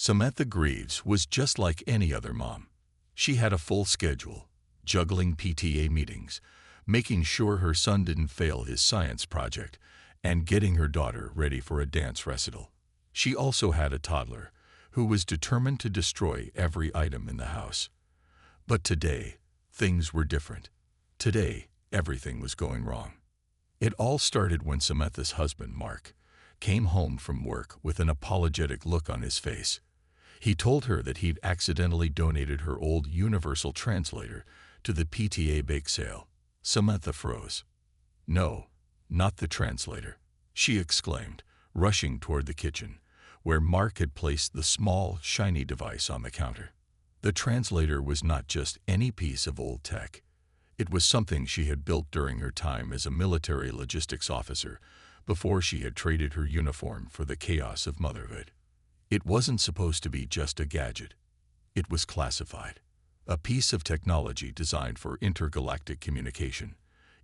Samantha Greaves was just like any other mom. She had a full schedule, juggling PTA meetings, making sure her son didn't fail his science project, and getting her daughter ready for a dance recital. She also had a toddler who was determined to destroy every item in the house. But today, things were different. Today, everything was going wrong. It all started when Samantha's husband, Mark, came home from work with an apologetic look on his face. He told her that he'd accidentally donated her old universal translator to the PTA bake sale. Samantha froze. "No, not the translator," she exclaimed, rushing toward the kitchen, where Mark had placed the small, shiny device on the counter. The translator was not just any piece of old tech. It was something she had built during her time as a military logistics officer, before she had traded her uniform for the chaos of motherhood. It wasn't supposed to be just a gadget. It was classified. A piece of technology designed for intergalactic communication.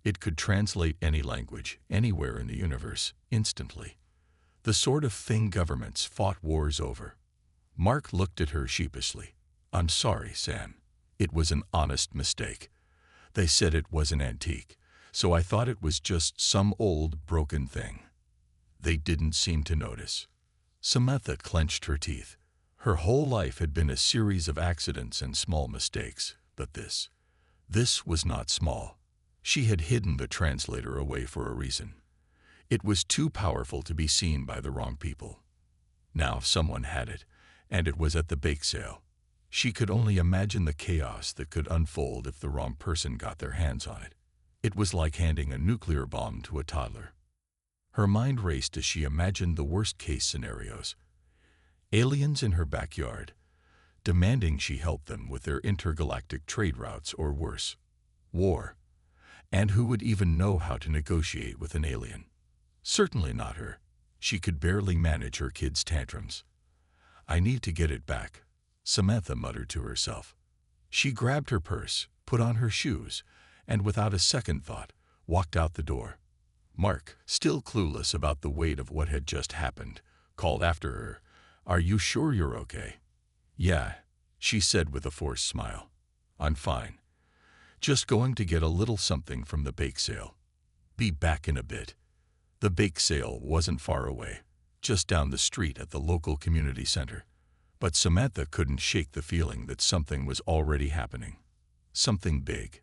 It could translate any language, anywhere in the universe, instantly. The sort of thing governments fought wars over. Mark looked at her sheepishly. "I'm sorry, Sam. It was an honest mistake. They said it was an antique, so I thought it was just some old, broken thing." They didn't seem to notice. Samantha clenched her teeth. Her whole life had been a series of accidents and small mistakes, but this was not small. She had hidden the translator away for a reason. It was too powerful to be seen by the wrong people. Now someone had it, and it was at the bake sale. She could only imagine the chaos that could unfold if the wrong person got their hands on it. It was like handing a nuclear bomb to a toddler. Her mind raced as she imagined the worst-case scenarios. Aliens in her backyard, demanding she help them with their intergalactic trade routes, or worse, war. And who would even know how to negotiate with an alien? Certainly not her. She could barely manage her kids' tantrums. "I need to get it back," Samantha muttered to herself. She grabbed her purse, put on her shoes, and without a second thought, walked out the door. Mark, still clueless about the weight of what had just happened, called after her, "Are you sure you're okay?" "Yeah," she said with a forced smile. "I'm fine. Just going to get a little something from the bake sale. Be back in a bit." The bake sale wasn't far away, just down the street at the local community center. But Samantha couldn't shake the feeling that something was already happening. Something big.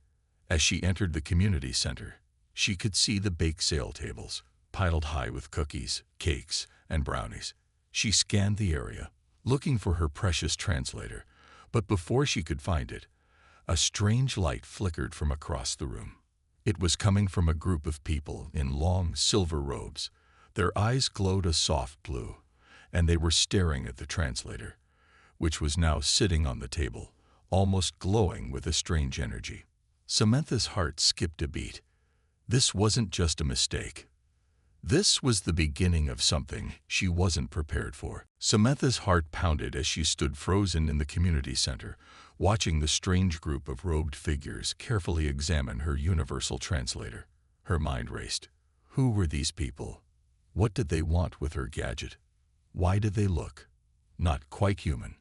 As she entered the community center, she could see the bake sale tables, piled high with cookies, cakes, and brownies. She scanned the area, looking for her precious translator, but before she could find it, a strange light flickered from across the room. It was coming from a group of people in long silver robes. Their eyes glowed a soft blue, and they were staring at the translator, which was now sitting on the table, almost glowing with a strange energy. Samantha's heart skipped a beat. This wasn't just a mistake. This was the beginning of something she wasn't prepared for. Samantha's heart pounded as she stood frozen in the community center, watching the strange group of robed figures carefully examine her universal translator. Her mind raced. Who were these people? What did they want with her gadget? Why did they look not quite human?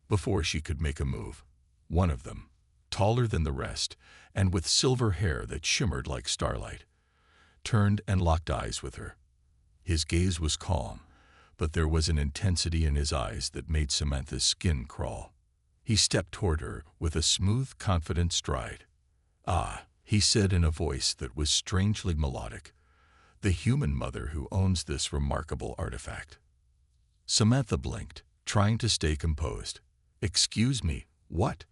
Before she could make a move, one of them, taller than the rest and with silver hair that shimmered like starlight, turned and locked eyes with her. His gaze was calm, but there was an intensity in his eyes that made Samantha's skin crawl. He stepped toward her with a smooth, confident stride. "Ah," he said in a voice that was strangely melodic, "the human mother who owns this remarkable artifact." Samantha blinked, trying to stay composed. "Excuse me, what?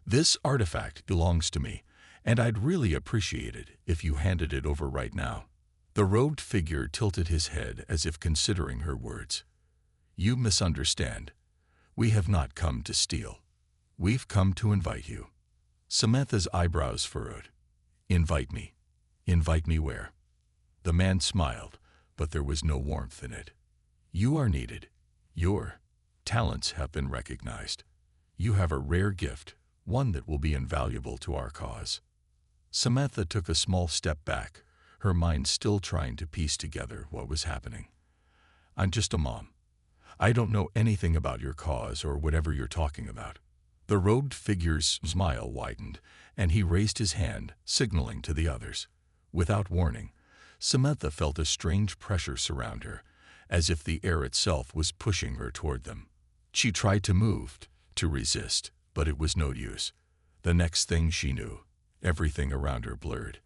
This artifact belongs to me, and I'd really appreciate it if you handed it over right now." The robed figure tilted his head as if considering her words. "You misunderstand. We have not come to steal. We've come to invite you." Samantha's eyebrows furrowed. "Invite me? Invite me where?" The man smiled, but there was no warmth in it. "You are needed. Your talents have been recognized. You have a rare gift, one that will be invaluable to our cause." Samantha took a small step back, her mind still trying to piece together what was happening. "I'm just a mom. I don't know anything about your cause or whatever you're talking about. The robed figure's smile widened, and he raised his hand, signaling to the others. Without warning, Samantha felt a strange pressure surround her, as if the air itself was pushing her toward them. She tried to move, to resist, but it was no use. The next thing she knew, everything around her blurred,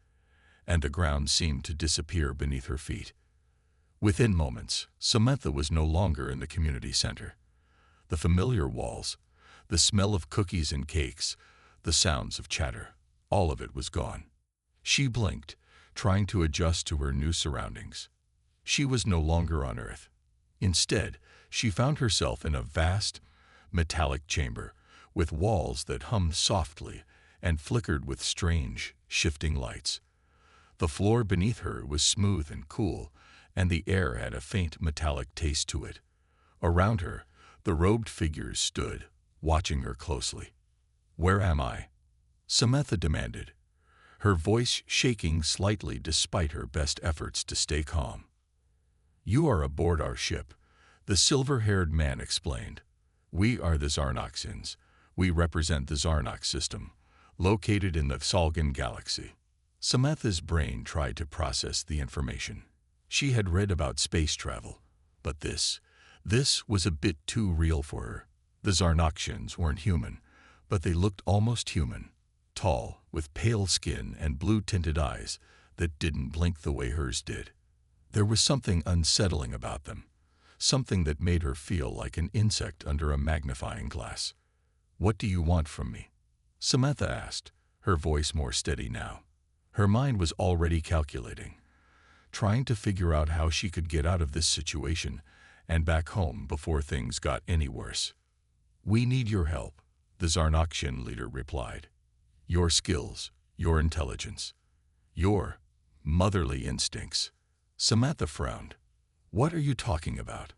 and the ground seemed to disappear beneath her feet. Within moments, Samantha was no longer in the community center. The familiar walls, the smell of cookies and cakes, the sounds of chatter, all of it was gone. She blinked, trying to adjust to her new surroundings. She was no longer on Earth. Instead, she found herself in a vast, metallic chamber with walls that hummed softly and flickered with strange, shifting lights. The floor beneath her was smooth and cool, and the air had a faint metallic taste to it. Around her, the robed figures stood, watching her closely. "Where am I?" Samantha demanded, her voice shaking slightly despite her best efforts to stay calm. "You are aboard our ship," the silver-haired man explained. "We are the Zarnoxians. We represent the Zarnox system, located in the Salgan galaxy." Samantha's brain tried to process the information. She had read about space travel, but this was a bit too real for her. The Zarnoxians weren't human, but they looked almost human. Tall, with pale skin and blue-tinted eyes that didn't blink the way hers did. There was something unsettling about them, something that made her feel like an insect under a magnifying glass. "What do you want from me?" Samantha asked, her voice more steady now. Her mind was already calculating, trying to figure out how she could get out of this situation and back home before things got any worse. "We need your help," the Zarnoxian leader replied. "Your skills, your intelligence, your motherly instincts." Samantha frowned. "What are you talking about?"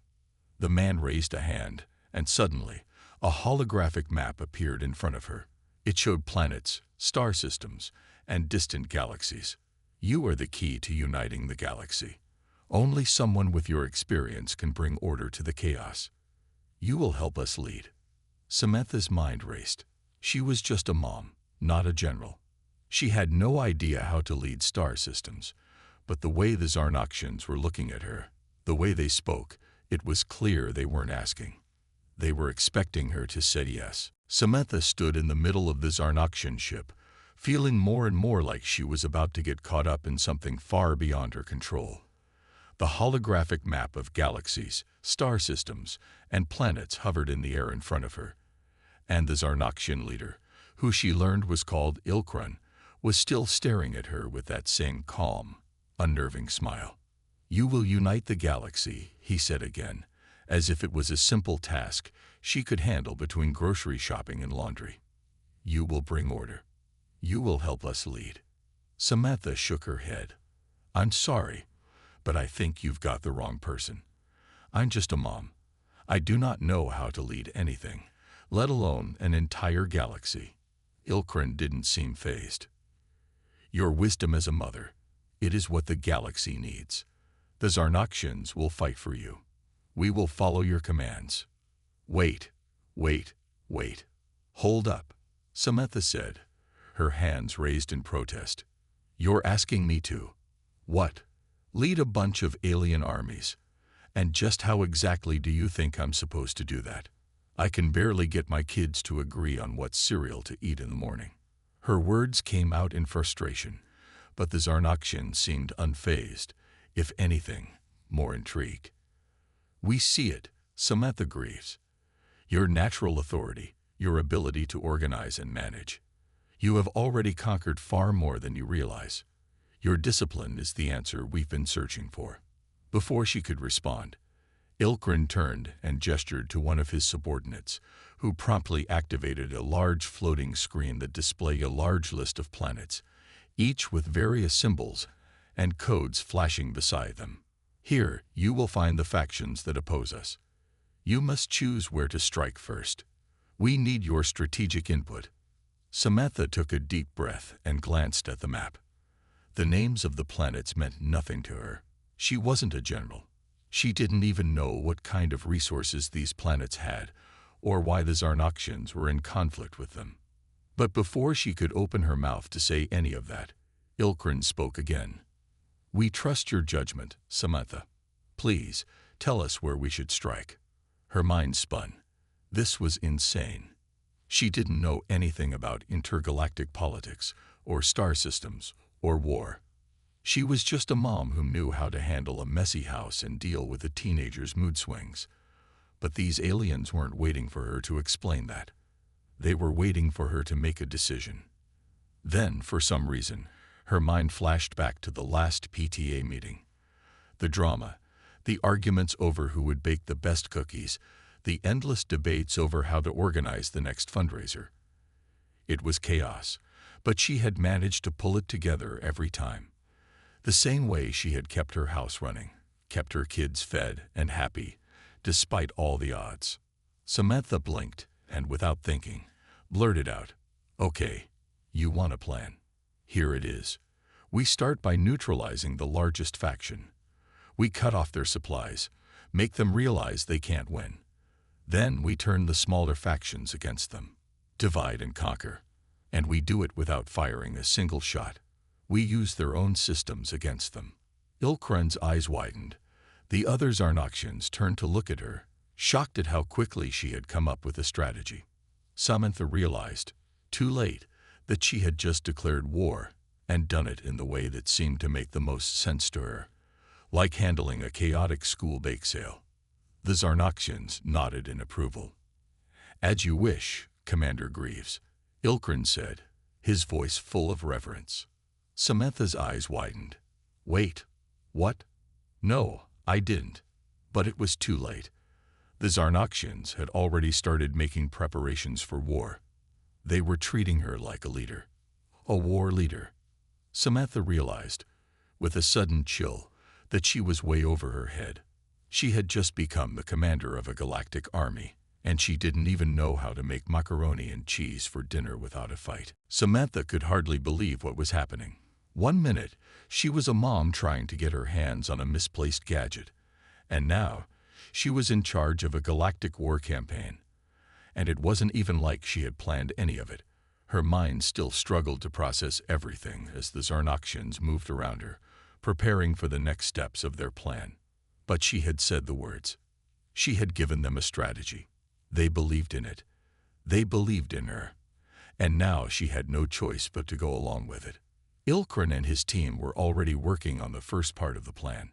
The man raised a hand, and suddenly, a holographic map appeared in front of her. It showed planets, star systems, and distant galaxies. "You are the key to uniting the galaxy. Only someone with your experience can bring order to the chaos. You will help us lead." Samantha's mind raced. She was just a mom, not a general. She had no idea how to lead star systems, but the way the Zarnoxians were looking at her, the way they spoke, it was clear they weren't asking. They were expecting her to say yes. Samantha stood in the middle of the Zarnoxian ship, feeling more and more like she was about to get caught up in something far beyond her control. The holographic map of galaxies, star systems, and planets hovered in the air in front of her. And the Zarnoxian leader, who she learned was called Ilkrun, was still staring at her with that same calm, unnerving smile. "You will unite the galaxy," he said again, as if it was a simple task she could handle between grocery shopping and laundry. "You will bring order. You will help us lead." Samantha shook her head. "I'm sorry, but I think you've got the wrong person. I'm just a mom. I do not know how to lead anything, let alone an entire galaxy." Ilkrun didn't seem fazed. "Your wisdom as a mother, it is what the galaxy needs. The Zarnoxians will fight for you. We will follow your commands." "Wait, wait, wait. Hold up," Samantha said, her hands raised in protest. "You're asking me to, what? Lead a bunch of alien armies? And just how exactly do you think I'm supposed to do that? I can barely get my kids to agree on what cereal to eat in the morning." Her words came out in frustration, but the Zarnoxian seemed unfazed, if anything, more intrigued. "We see it," Samantha grieves. "Your natural authority, your ability to organize and manage. You have already conquered far more than you realize. Your discipline is the answer we've been searching for." Before she could respond, Ilkrun turned and gestured to one of his subordinates, who promptly activated a large floating screen that displayed a large list of planets, each with various symbols and codes flashing beside them. "Here, you will find the factions that oppose us. You must choose where to strike first. We need your strategic input." Samantha took a deep breath and glanced at the map. The names of the planets meant nothing to her. She wasn't a general. She didn't even know what kind of resources these planets had, or why the Zarnoxians were in conflict with them. But before she could open her mouth to say any of that, Ilkrin spoke again. "We trust your judgment, Samantha. Please, tell us where we should strike." Her mind spun. This was insane. She didn't know anything about intergalactic politics, or star systems, or war. She was just a mom who knew how to handle a messy house and deal with a teenager's mood swings. But these aliens weren't waiting for her to explain that. They were waiting for her to make a decision. Then, for some reason, her mind flashed back to the last PTA meeting. The drama, the arguments over who would bake the best cookies, the endless debates over how to organize the next fundraiser. It was chaos, but she had managed to pull it together every time. The same way she had kept her house running, kept her kids fed and happy, despite all the odds. Samantha blinked and, without thinking, blurted out, "Okay, you want a plan. Here it is. We start by neutralizing the largest faction. We cut off their supplies, make them realize they can't win. Then we turn the smaller factions against them. Divide and conquer. And we do it without firing a single shot. We use their own systems against them." Ilkrin's eyes widened. The other Zarnoxians turned to look at her, shocked at how quickly she had come up with a strategy. Samantha realized, too late, that she had just declared war, and done it in the way that seemed to make the most sense to her, like handling a chaotic school bake sale. The Zarnoxians nodded in approval. "As you wish, Commander Greaves," Ilkrin said, his voice full of reverence. Samantha's eyes widened. "Wait, what? No, I didn't." But it was too late. The Zarnoxians had already started making preparations for war. They were treating her like a leader. A war leader. Samantha realized, with a sudden chill, that she was way over her head. She had just become the commander of a galactic army, and she didn't even know how to make macaroni and cheese for dinner without a fight. Samantha could hardly believe what was happening. 1 minute, she was a mom trying to get her hands on a misplaced gadget, and now she was in charge of a galactic war campaign. And it wasn't even like she had planned any of it. Her mind still struggled to process everything as the Zarnoxians moved around her, preparing for the next steps of their plan. But she had said the words. She had given them a strategy. They believed in it. They believed in her. And now she had no choice but to go along with it. Ilkrin and his team were already working on the first part of the plan,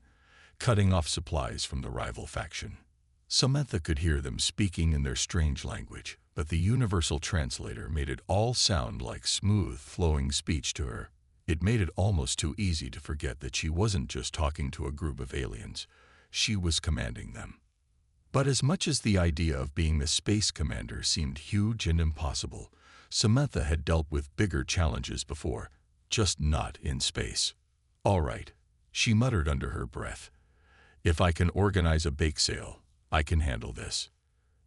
cutting off supplies from the rival faction. Samantha could hear them speaking in their strange language, but the universal translator made it all sound like smooth, flowing speech to her. It made it almost too easy to forget that she wasn't just talking to a group of aliens. She was commanding them. But as much as the idea of being the space commander seemed huge and impossible, Samantha had dealt with bigger challenges before, just not in space. "All right," she muttered under her breath. "If I can organize a bake sale, I can handle this."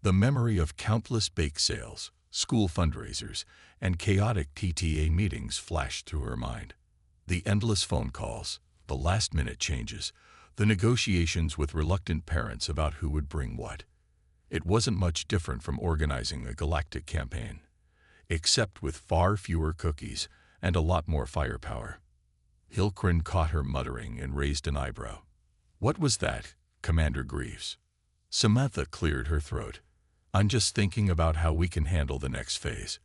The memory of countless bake sales, school fundraisers, and chaotic TTA meetings flashed through her mind. The endless phone calls, the last-minute changes, the negotiations with reluctant parents about who would bring what. It wasn't much different from organizing a galactic campaign, except with far fewer cookies and a lot more firepower. Ilkrin caught her muttering and raised an eyebrow. "What was that, Commander Greaves?" Samantha cleared her throat. "I'm just thinking about how we can handle the next phase.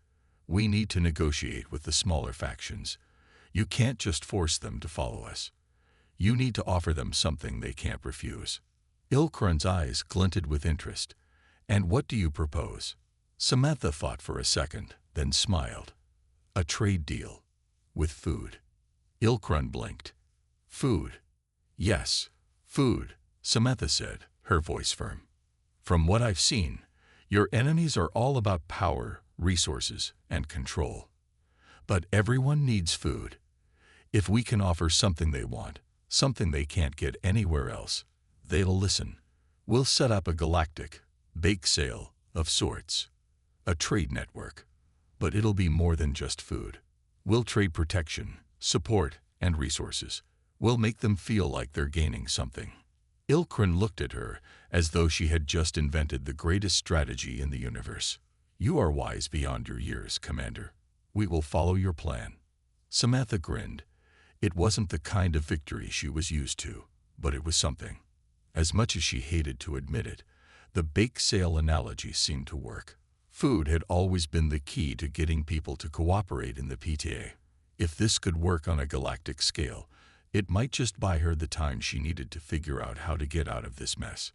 We need to negotiate with the smaller factions. You can't just force them to follow us. You need to offer them something they can't refuse." Ilkrin's eyes glinted with interest. "And what do you propose?" Samantha thought for a second, then smiled. "A trade deal. With food." Ilkrin blinked. "Food? Yes, food," Samantha said, her voice firm. "From what I've seen, your enemies are all about power, resources, and control. But everyone needs food. If we can offer something they want, something they can't get anywhere else, they'll listen. We'll set up a galactic bake sale of sorts. A trade network. But it'll be more than just food. We'll trade protection, support, and resources. We'll make them feel like they're gaining something." Ilkrin looked at her as though she had just invented the greatest strategy in the universe. "You are wise beyond your years, Commander. We will follow your plan." Samantha grinned. It wasn't the kind of victory she was used to, but it was something. As much as she hated to admit it, the bake sale analogy seemed to work. Food had always been the key to getting people to cooperate in the PTA. If this could work on a galactic scale, it might just buy her the time she needed to figure out how to get out of this mess.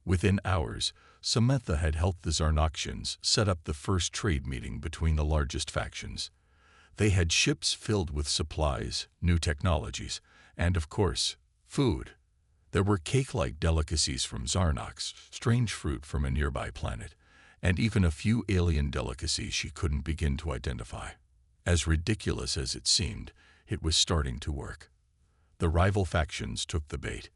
Within hours, Samantha had helped the Zarnoxians set up the first trade meeting between the largest factions. They had ships filled with supplies, new technologies, and, of course, food. There were cake-like delicacies from Zarnox, strange fruit from a nearby planet, and even a few alien delicacies she couldn't begin to identify. As ridiculous as it seemed, it was starting to work. The rival factions took the bait.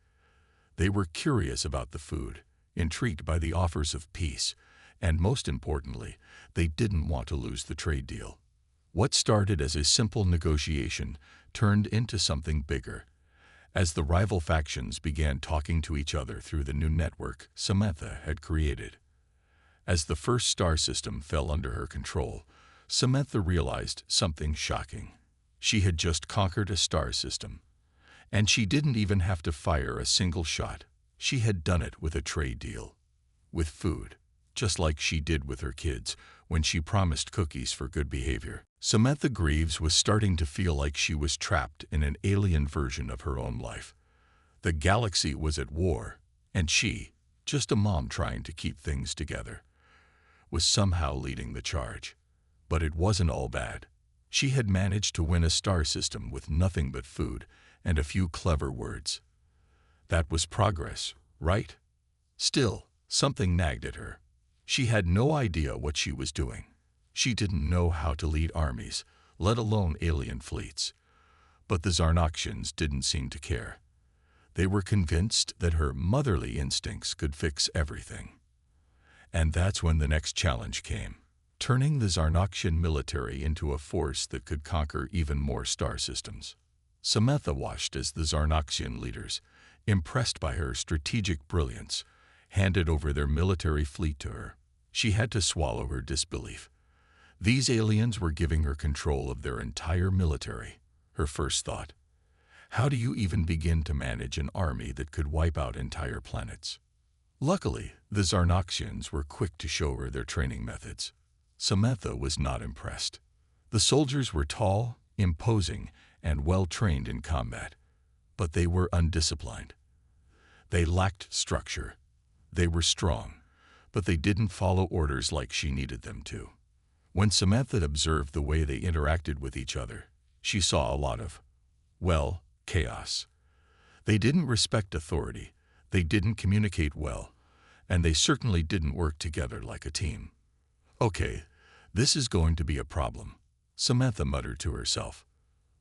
They were curious about the food, intrigued by the offers of peace, and most importantly, they didn't want to lose the trade deal. What started as a simple negotiation turned into something bigger. As the rival factions began talking to each other through the new network Samantha had created. As the first star system fell under her control, Samantha realized something shocking. She had just conquered a star system. And she didn't even have to fire a single shot. She had done it with a trade deal. With food. Just like she did with her kids when she promised cookies for good behavior. Samantha Greaves was starting to feel like she was trapped in an alien version of her own life. The galaxy was at war, and she, just a mom trying to keep things together, was somehow leading the charge. But it wasn't all bad. She had managed to win a star system with nothing but food and a few clever words. That was progress, right? Still, something nagged at her. She had no idea what she was doing. She didn't know how to lead armies, let alone alien fleets. But the Zarnoxians didn't seem to care. They were convinced that her motherly instincts could fix everything. And that's when the next challenge came, turning the Zarnoxian military into a force that could conquer even more star systems. Samantha watched as the Zarnoxian leaders, impressed by her strategic brilliance, handed over their military fleet to her. She had to swallow her disbelief. These aliens were giving her control of their entire military. Her first thought, how do you even begin to manage an army that could wipe out entire planets? Luckily, the Zarnoxians were quick to show her their training methods. Samantha was not impressed. The soldiers were tall, imposing, and well-trained in combat, but they were undisciplined. They lacked structure. They were strong, but they didn't follow orders like she needed them to. When Samantha observed the way they interacted with each other, she saw a lot of, well, chaos. They didn't respect authority, they didn't communicate well, and they certainly didn't work together like a team. Okay, this is going to be a problem, Samantha muttered to herself.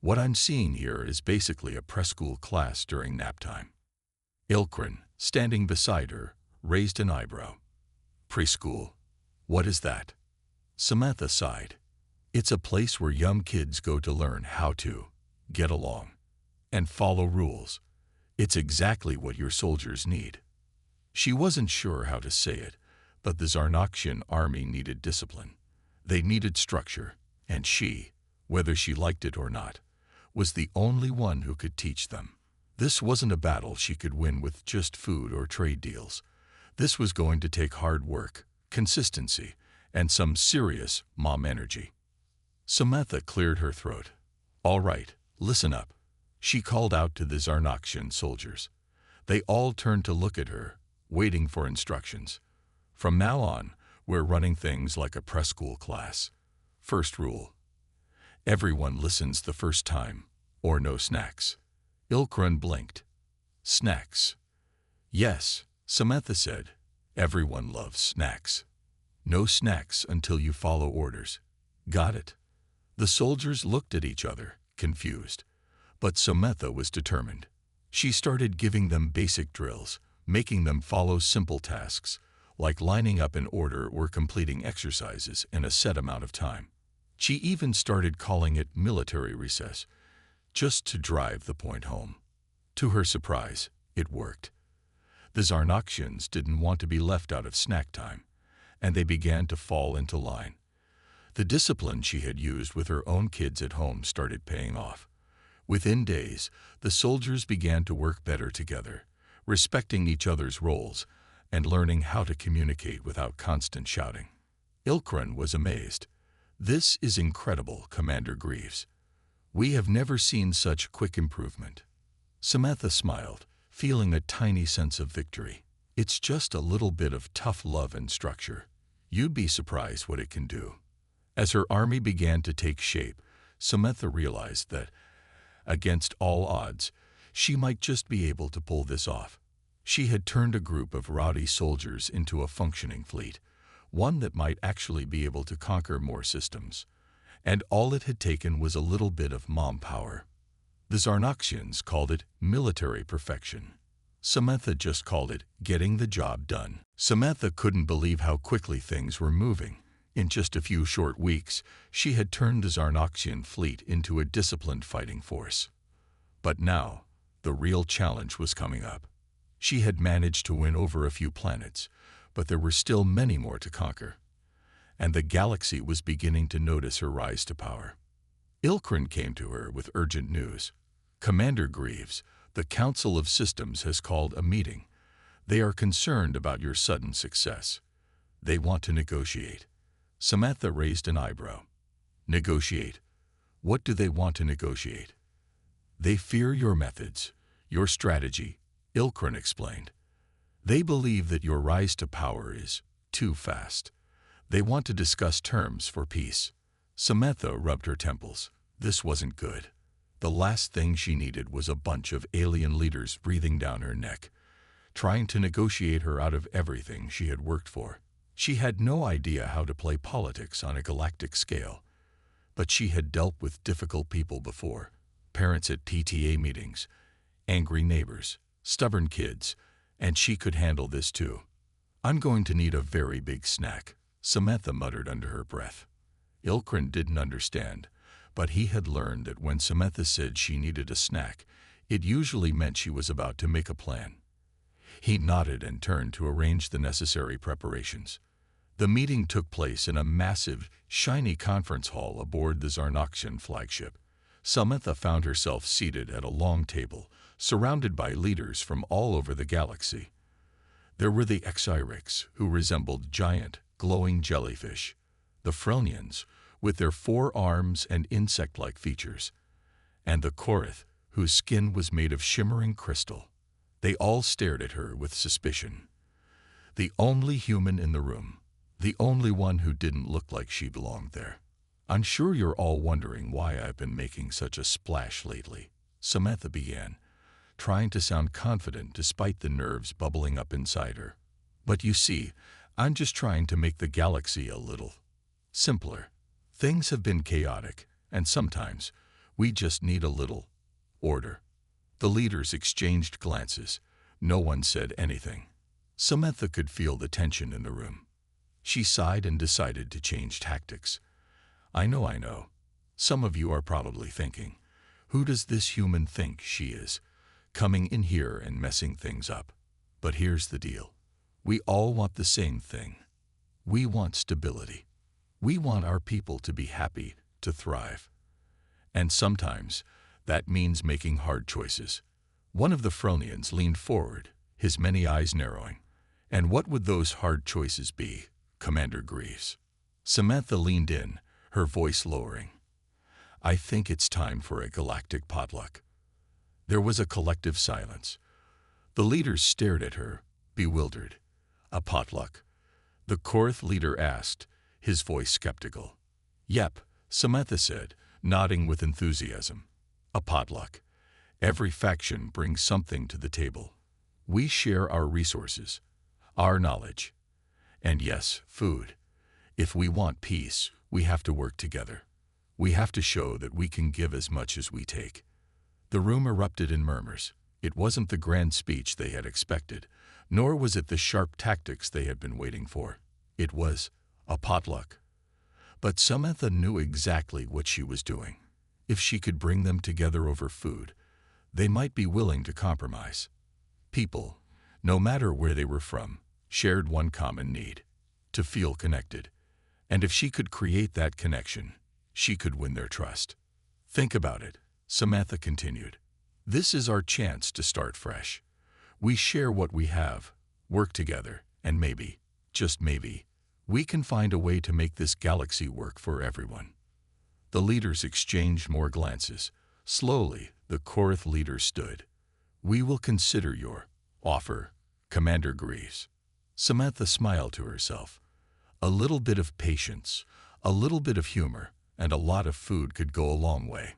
What I'm seeing here is basically a preschool class during nap time. Ilkrin, standing beside her, raised an eyebrow. Preschool? What is that? Samantha sighed. It's a place where young kids go to learn how to get along and follow rules. It's exactly what your soldiers need. She wasn't sure how to say it, but the Zarnoxian army needed discipline. They needed structure, and she, whether she liked it or not, was the only one who could teach them. This wasn't a battle she could win with just food or trade deals. This was going to take hard work, consistency, and some serious mom energy. Samantha cleared her throat. All right, listen up. She called out to the Zarnoxian soldiers. They all turned to look at her, waiting for instructions. From now on, we're running things like a preschool class. First rule. Everyone listens the first time, or no snacks. Ilkrin blinked. Snacks. Yes, Samantha said. Everyone loves snacks. No snacks until you follow orders. Got it? The soldiers looked at each other, confused. But Samantha was determined. She started giving them basic drills, making them follow simple tasks, like lining up in order or completing exercises in a set amount of time. She even started calling it military recess, just to drive the point home. To her surprise, it worked. The Zarnoxians didn't want to be left out of snack time, and they began to fall into line. The discipline she had used with her own kids at home started paying off. Within days, the soldiers began to work better together, respecting each other's roles and learning how to communicate without constant shouting. Ilkran was amazed. "This is incredible, Commander Greaves. We have never seen such quick improvement." Samantha smiled, feeling a tiny sense of victory. "It's just a little bit of tough love and structure. You'd be surprised what it can do." As her army began to take shape, Samantha realized that, against all odds, she might just be able to pull this off. She had turned a group of rowdy soldiers into a functioning fleet, one that might actually be able to conquer more systems. And all it had taken was a little bit of mom power. The Zarnoxians called it military perfection. Samantha just called it getting the job done. Samantha couldn't believe how quickly things were moving. In just a few short weeks, she had turned the Zarnoxian fleet into a disciplined fighting force. But now, the real challenge was coming up. She had managed to win over a few planets, but there were still many more to conquer. And the galaxy was beginning to notice her rise to power. Ilkran came to her with urgent news. "Commander Greaves, the Council of Systems has called a meeting. They are concerned about your sudden success. They want to negotiate." Samantha raised an eyebrow. "Negotiate? What do they want to negotiate?" "They fear your methods, your strategy," Ilkran explained. "They believe that your rise to power is too fast. They want to discuss terms for peace." Samantha rubbed her temples. This wasn't good. The last thing she needed was a bunch of alien leaders breathing down her neck, trying to negotiate her out of everything she had worked for. She had no idea how to play politics on a galactic scale, but she had dealt with difficult people before: parents at PTA meetings, angry neighbors, stubborn kids, and she could handle this too. "I'm going to need a very big snack," Samantha muttered under her breath. Ilkran didn't understand, but he had learned that when Samantha said she needed a snack, it usually meant she was about to make a plan. He nodded and turned to arrange the necessary preparations. The meeting took place in a massive, shiny conference hall aboard the Zarnoxian flagship. Samantha found herself seated at a long table, surrounded by leaders from all over the galaxy. There were the Xyrics, who resembled giant, glowing jellyfish, the Frelnians, with their 4 arms and insect-like features, and the Korith, whose skin was made of shimmering crystal. They all stared at her with suspicion. The only human in the room, the only one who didn't look like she belonged there. "I'm sure you're all wondering why I've been making such a splash lately," Samantha began, trying to sound confident despite the nerves bubbling up inside her. "But you see, I'm just trying to make the galaxy a little simpler. Things have been chaotic, and sometimes we just need a little order." The leaders exchanged glances. No one said anything. Samantha could feel the tension in the room. She sighed and decided to change tactics. I know. Some of you are probably thinking, who does this human think she is, coming in here and messing things up? But here's the deal. We all want the same thing. We want stability. We want our people to be happy, to thrive. And sometimes that means making hard choices. One of the Fronians leaned forward, his many eyes narrowing. "And what would those hard choices be, Commander Greaves?" Samantha leaned in, her voice lowering. "I think it's time for a galactic potluck." There was a collective silence. The leaders stared at her, bewildered. "A potluck?" the Korith leader asked, his voice skeptical. "Yep," Samantha said, nodding with enthusiasm. "A potluck. Every faction brings something to the table. We share our resources, our knowledge, and yes, food. If we want peace, we have to work together. We have to show that we can give as much as we take." The room erupted in murmurs. It wasn't the grand speech they had expected, nor was it the sharp tactics they had been waiting for. It was a potluck. But Samantha knew exactly what she was doing. If she could bring them together over food, they might be willing to compromise. People, no matter where they were from, shared one common need: to feel connected. And if she could create that connection, she could win their trust. Think about it, Samantha continued. This is our chance to start fresh. We share what we have, work together, and maybe, just maybe, we can find a way to make this galaxy work for everyone. The leaders exchanged more glances. Slowly, the Korath leader stood. We will consider your offer, Commander Greaves. Samantha smiled to herself. A little bit of patience, a little bit of humor, and a lot of food could go a long way.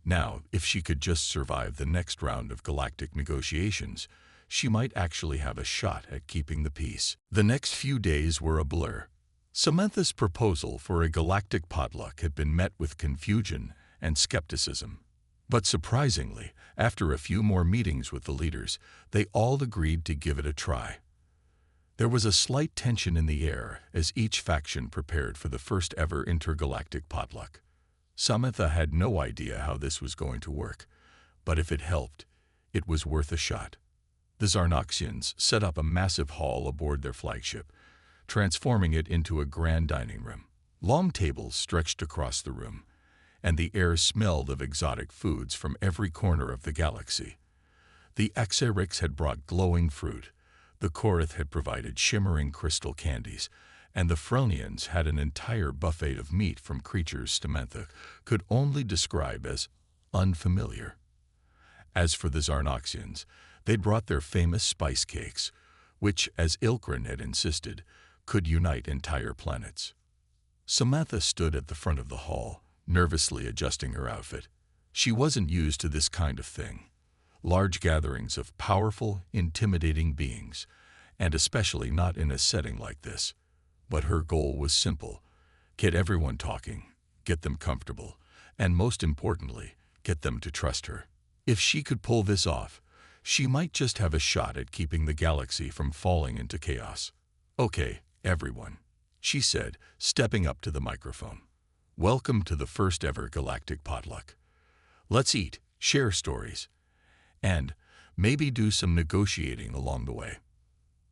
Now, if she could just survive the next round of galactic negotiations, she might actually have a shot at keeping the peace. The next few days were a blur. Samantha's proposal for a galactic potluck had been met with confusion and skepticism. But surprisingly, after a few more meetings with the leaders, they all agreed to give it a try. There was a slight tension in the air as each faction prepared for the first ever intergalactic potluck. Samantha had no idea how this was going to work, but if it helped, it was worth a shot. The Zarnoxians set up a massive hall aboard their flagship, transforming it into a grand dining room. Long tables stretched across the room, and the air smelled of exotic foods from every corner of the galaxy. The Xerix had brought glowing fruit, the Korath had provided shimmering crystal candies, and the Fronians had an entire buffet of meat from creatures Samantha could only describe as unfamiliar. As for the Zarnoxians, they'd brought their famous spice cakes, which, as Ilkrin had insisted, could unite entire planets. Samantha stood at the front of the hall, nervously adjusting her outfit. She wasn't used to this kind of thing. Large gatherings of powerful, intimidating beings, and especially not in a setting like this. But her goal was simple: get everyone talking, get them comfortable, and most importantly, get them to trust her. If she could pull this off, she might just have a shot at keeping the galaxy from falling into chaos. Okay, everyone, she said, stepping up to the microphone. Welcome to the first ever galactic potluck. Let's eat, share stories, and maybe do some negotiating along the way.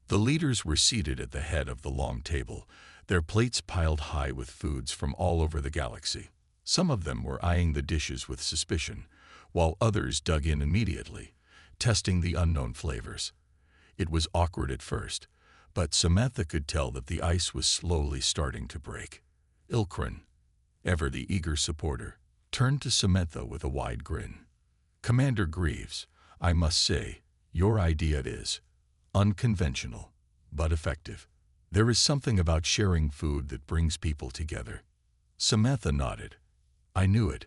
The leaders were seated at the head of the long table, their plates piled high with foods from all over the galaxy. Some of them were eyeing the dishes with suspicion, while others dug in immediately, testing the unknown flavors. It was awkward at first, but Samantha could tell that the ice was slowly starting to break. Ilkrin, ever the eager supporter, turned to Samantha with a wide grin. Commander Greaves, I must say, your idea is unconventional, but effective. There is something about sharing food that brings people together. Samantha nodded. I knew it.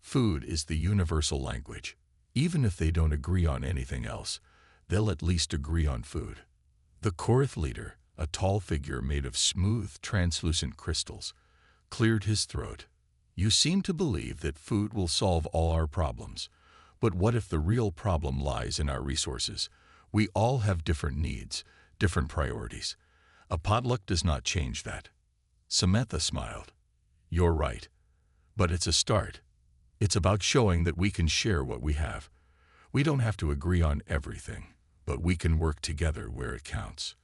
Food is the universal language. Even if they don't agree on anything else, they'll at least agree on food. The Korath leader, a tall figure made of smooth, translucent crystals, cleared his throat. You seem to believe that food will solve all our problems. But what if the real problem lies in our resources? We all have different needs, different priorities. A potluck does not change that. Samantha smiled. You're right. But it's a start. It's about showing that we can share what we have. We don't have to agree on everything, but we can work together where it counts.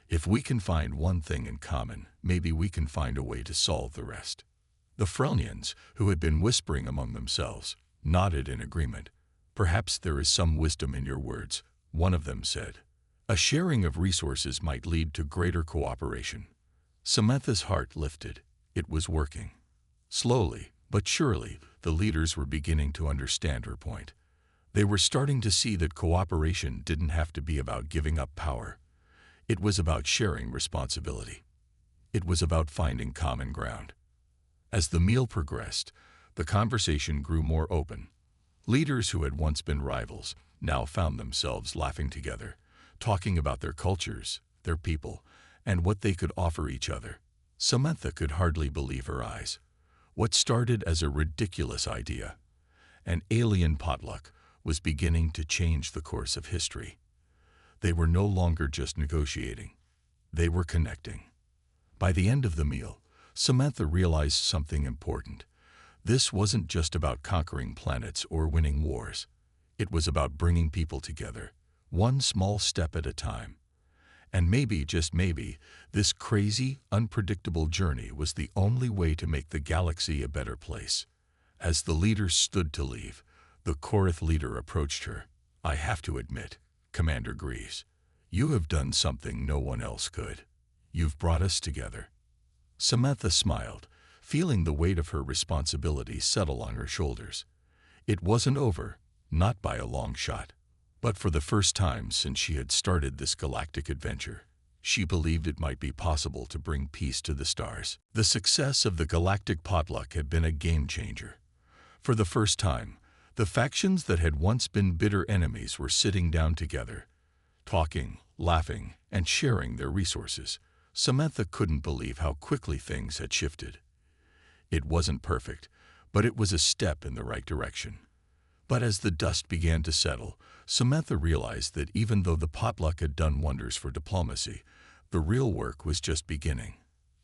If we can find one thing in common, maybe we can find a way to solve the rest. The Fronians, who had been whispering among themselves, nodded in agreement. Perhaps there is some wisdom in your words, one of them said. A sharing of resources might lead to greater cooperation. Samantha's heart lifted. It was working. Slowly, but surely, the leaders were beginning to understand her point. They were starting to see that cooperation didn't have to be about giving up power. It was about sharing responsibility. It was about finding common ground. As the meal progressed, the conversation grew more open. Leaders who had once been rivals now found themselves laughing together, talking about their cultures, their people, and what they could offer each other. Samantha could hardly believe her eyes. What started as a ridiculous idea, an alien potluck, was beginning to change the course of history. They were no longer just negotiating. They were connecting. By the end of the meal, Samantha realized something important. This wasn't just about conquering planets or winning wars. It was about bringing people together, one small step at a time. And maybe, just maybe, this crazy, unpredictable journey was the only way to make the galaxy a better place. As the leader stood to leave, the Korath leader approached her. "I have to admit, Commander Greaves, you have done something no one else could. You've brought us together." Samantha smiled, feeling the weight of her responsibility settle on her shoulders. It wasn't over, not by a long shot. But for the first time since she had started this galactic adventure, she believed it might be possible to bring peace to the stars. The success of the galactic potluck had been a game-changer. For the first time, the factions that had once been bitter enemies were sitting down together, talking, laughing, and sharing their resources. Samantha couldn't believe how quickly things had shifted. It wasn't perfect, but it was a step in the right direction. But as the dust began to settle, Samantha realized that even though the potluck had done wonders for diplomacy, the real work was just beginning.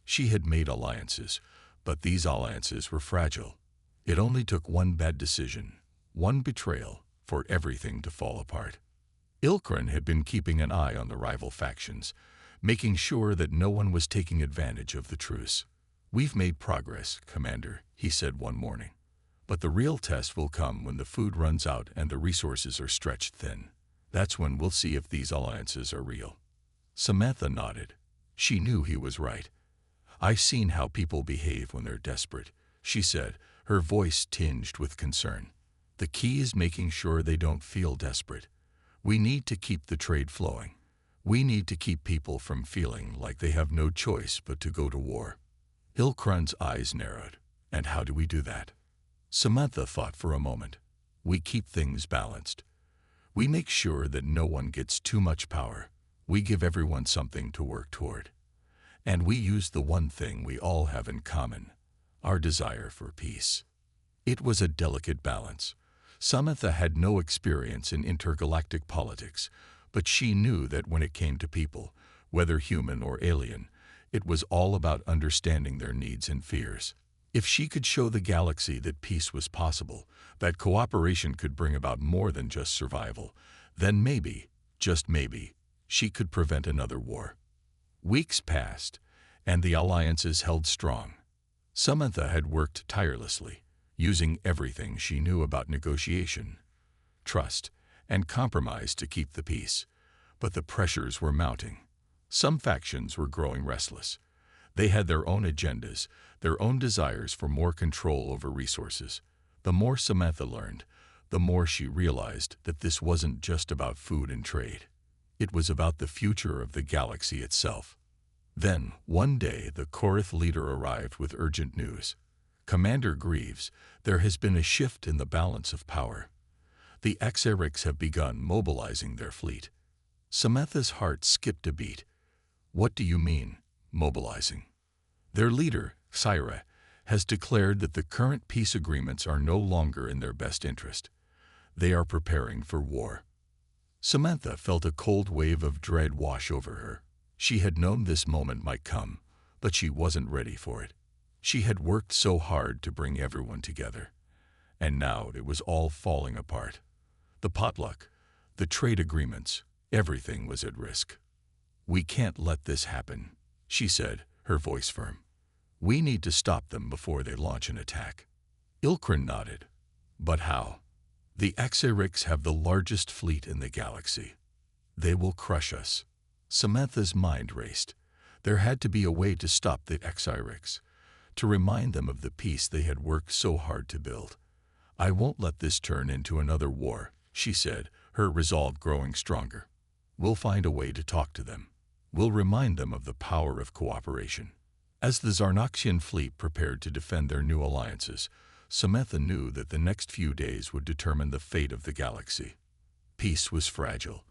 She had made alliances, but these alliances were fragile. It only took one bad decision, one betrayal, for everything to fall apart. Ilkran had been keeping an eye on the rival factions, making sure that no one was taking advantage of the truce. "We've made progress, Commander," he said one morning. "But the real test will come when the food runs out and the resources are stretched thin. That's when we'll see if these alliances are real." Samantha nodded. She knew he was right. "I've seen how people behave when they're desperate," she said, her voice tinged with concern. "The key is making sure they don't feel desperate. We need to keep the trade flowing. We need to keep people from feeling like they have no choice but to go to war." Ilkran's eyes narrowed. "And how do we do that?" Samantha thought for a moment. "We keep things balanced. We make sure that no one gets too much power. We give everyone something to work toward. And we use the one thing we all have in common, our desire for peace." It was a delicate balance. Samantha had no experience in intergalactic politics, but she knew that when it came to people, whether human or alien, it was all about understanding their needs and fears. If she could show the galaxy that peace was possible, that cooperation could bring about more than just survival, then maybe, just maybe, she could prevent another war. Weeks passed, and the alliances held strong. Samantha had worked tirelessly, using everything she knew about negotiation, trust, and compromise to keep the peace. But the pressures were mounting. Some factions were growing restless. They had their own agendas, their own desires for more control over resources. The more Samantha learned, the more she realized that this wasn't just about food and trade. It was about the future of the galaxy itself. Then, one day, the Korath leader arrived with urgent news. "Commander Greaves, there has been a shift in the balance of power. The Xerics have begun mobilizing their fleet." Samantha's heart skipped a beat. "What do you mean, mobilizing?" "Their leader, Scifi, has declared that the current peace agreements are no longer in their best interest. They are preparing for war." Samantha felt a cold wave of dread wash over her. She had known this moment might come, but she wasn't ready for it. She had worked so hard to bring everyone together, and now it was all falling apart. The potluck, the trade agreements, everything was at risk. "We can't let this happen," she said, her voice firm. "We need to stop them before they launch an attack." Ilkran nodded. "But how?" "The Xerics have the largest fleet in the galaxy. They will crush us." Samantha's mind raced. There had to be a way to stop the Xerics, to remind them of the peace they had worked so hard to build. "I won't let this turn into another war," she said, her resolve growing stronger. "We'll find a way to talk to them. We'll remind them of the power of cooperation." As the Zarnoxian fleet prepared to defend their new alliances, Samantha knew that the next few days would determine the fate of the galaxy. Peace was fragile,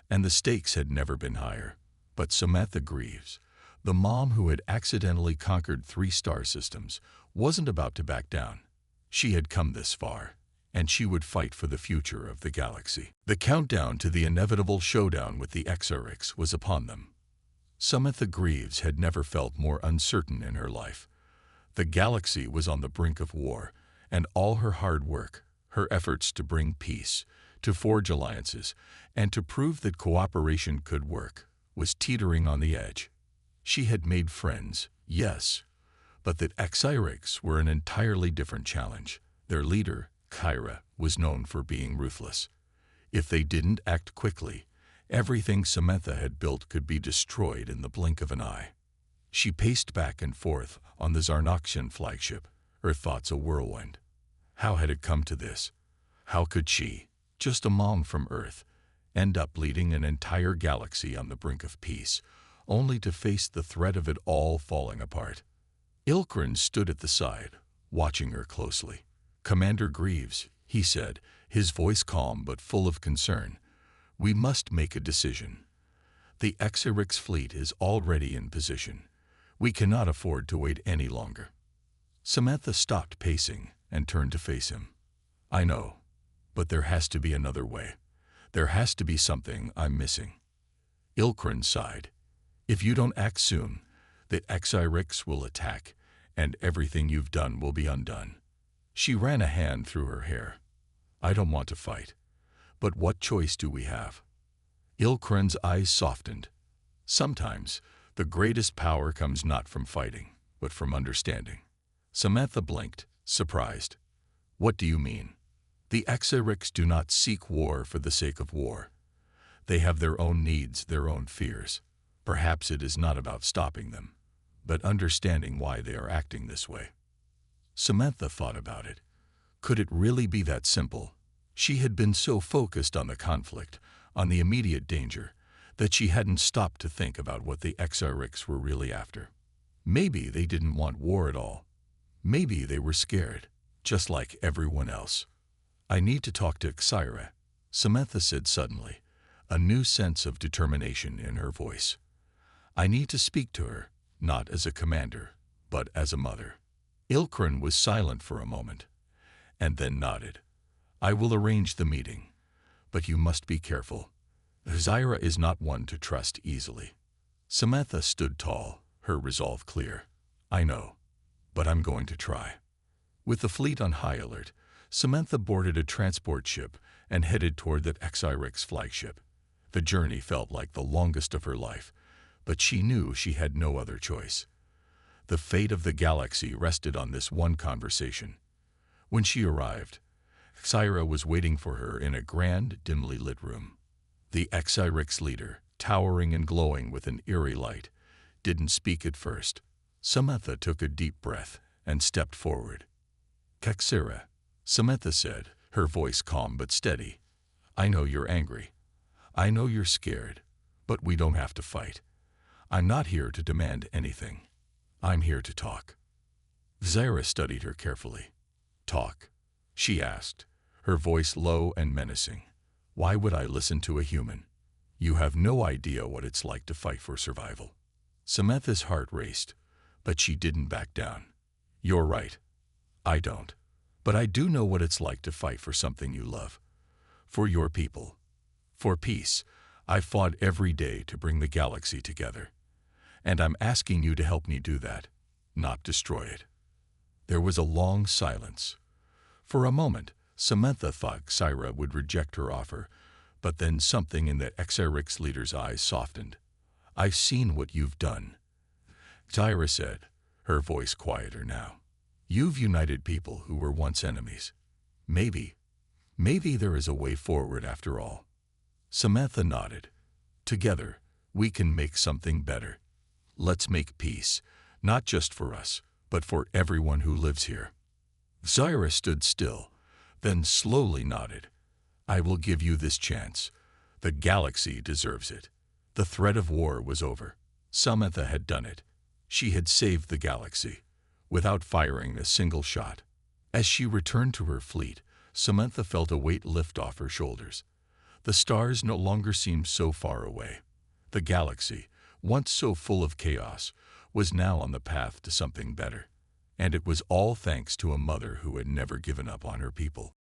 and the stakes had never been higher. But Samantha Greaves, the mom who had accidentally conquered 3 star systems, wasn't about to back down. She had come this far, and she would fight for the future of the galaxy. The countdown to the inevitable showdown with the Xerics was upon them. Samantha Greaves had never felt more uncertain in her life. The galaxy was on the brink of war, and all her hard work, her efforts to bring peace, to forge alliances, and to prove that cooperation could work, was teetering on the edge. She had made friends, yes, but that Xyrix were an entirely different challenge. Their leader, Kyra, was known for being ruthless. If they didn't act quickly, everything Samantha had built could be destroyed in the blink of an eye. She paced back and forth on the Zarnoxian flagship, her thoughts a whirlwind. How had it come to this? How could she, just a mom from Earth, end up leading an entire galaxy on the brink of peace, only to face the threat of it all falling apart? Ilkrin stood at the side, watching her closely. "Commander Greaves," he said, his voice calm but full of concern, "we must make a decision. The Xyrix fleet is already in position. We cannot afford to wait any longer." Samantha stopped pacing and turned to face him. "I know, but there has to be another way. There has to be something I'm missing." Ilkrin sighed. "If you don't act soon, the Xyrix will attack, and everything you've done will be undone." She ran a hand through her hair. "I don't want to fight, but what choice do we have?" Ilkrin's eyes softened. "Sometimes the greatest power comes not from fighting, but from understanding." Samantha blinked, surprised. "What do you mean?" "The Xyrix do not seek war for the sake of war. They have their own needs, their own fears. Perhaps it is not about stopping them, but understanding why they are acting this way." Samantha thought about it. Could it really be that simple? She had been so focused on the conflict, on the immediate danger, that she hadn't stopped to think about what the Xyrix were really after. Maybe they didn't want war at all. Maybe they were scared, just like everyone else. "I need to talk to Xyra," Samantha said suddenly, a new sense of determination in her voice. "I need to speak to her, not as a commander, but as a mother." Ilkrin was silent for a moment, and then nodded. "I will arrange the meeting, but you must be careful. Xyra is not one to trust easily." Samantha stood tall, her resolve clear. "I know, but I'm going to try." With the fleet on high alert, Samantha boarded a transport ship and headed toward the Xyrix flagship. The journey felt like the longest of her life, but she knew she had no other choice. The fate of the galaxy rested on this one conversation. When she arrived, Xyra was waiting for her in a grand, dimly lit room. The Xyrix leader, towering and glowing with an eerie light, didn't speak at first. Samantha took a deep breath and stepped forward. "Xyra," Samantha said, her voice calm but steady. "I know you're angry. I know you're scared, but we don't have to fight. I'm not here to demand anything. I'm here to talk." Xyra studied her carefully. "Talk?" she asked, her voice low and menacing. "Why would I listen to a human? You have no idea what it's like to fight for survival." Samantha's heart raced, but she didn't back down. "You're right. I don't. But I do know what it's like to fight for something you love. For your people. For peace. I fought every day to bring the galaxy together. And I'm asking you to help me do that, not destroy it." There was a long silence. For a moment, Samantha thought Xyra would reject her offer, but then something in the Xyrix leader's eyes softened. "I've seen what you've done," Xyra said, her voice quieter now. "You've united people who were once enemies. Maybe there is a way forward after all." Samantha nodded. "Together, we can make something better. Let's make peace, not just for us, but for everyone who lives here." Xyra stood still, then slowly nodded. "I will give you this chance. The galaxy deserves it." The threat of war was over. Samantha had done it. She had saved the galaxy, without firing a single shot. As she returned to her fleet, Samantha felt a weight lift off her shoulders. The stars no longer seemed so far away. The galaxy, once so full of chaos, was now on the path to something better. And it was all thanks to a mother who had never given up on her people.